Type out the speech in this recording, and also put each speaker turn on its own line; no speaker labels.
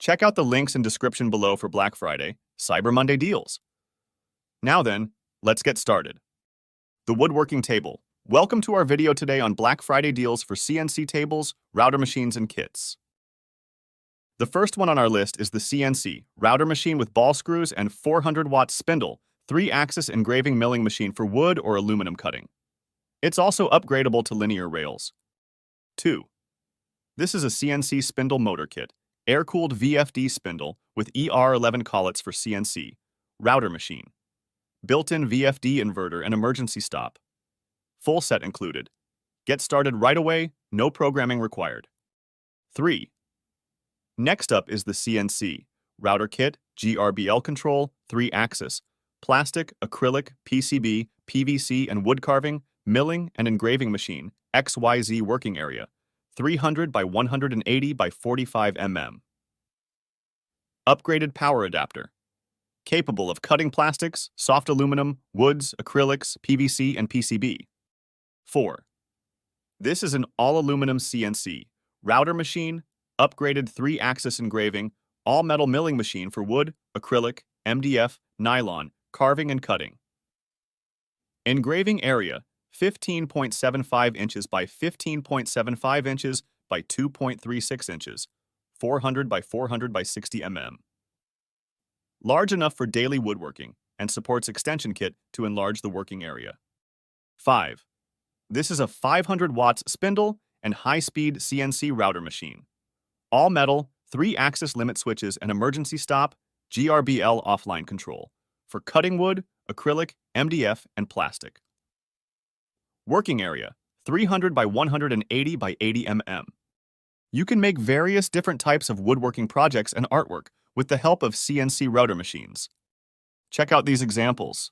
Check out the links and description below for Black Friday, Cyber Monday deals. Now then, let's get started. The woodworking table. Welcome to our video today on Black Friday deals for CNC tables, router machines, and kits. The first one on our list is the CNC, router machine with ball screws and 400-watt spindle, 3-axis engraving milling machine for wood or aluminum cutting. It's also upgradable to linear rails. 2. This is a CNC spindle motor kit, air-cooled VFD spindle with ER11 collets for CNC, router machine, built-in VFD inverter and emergency stop. Full set included. Get started right away, no programming required. 3. Next up is the CNC, router kit, GRBL control, 3-axis, plastic, acrylic, PCB, PVC, and wood carving, milling, and engraving machine, XYZ working area, 300 by 180 by 45 mm. Upgraded power adapter. Capable of cutting plastics, soft aluminum, woods, acrylics, PVC, and PCB. 4. This is an all-aluminum CNC, router machine, upgraded 3-axis engraving, all-metal milling machine for wood, acrylic, MDF, nylon, carving and cutting. Engraving area, 15.75 inches by 15.75 inches by 2.36 inches, 400 by 400 by 60 mm. Large enough for daily woodworking and supports extension kit to enlarge the working area. 5. This is a 500 watts spindle and high-speed CNC router machine. All metal, 3-axis limit switches and emergency stop, GRBL offline control for cutting wood, acrylic, MDF, and plastic. Working area, 300 by 180 by 80 mm. You can make various different types of woodworking projects and artwork with the help of CNC router machines. Check out these examples.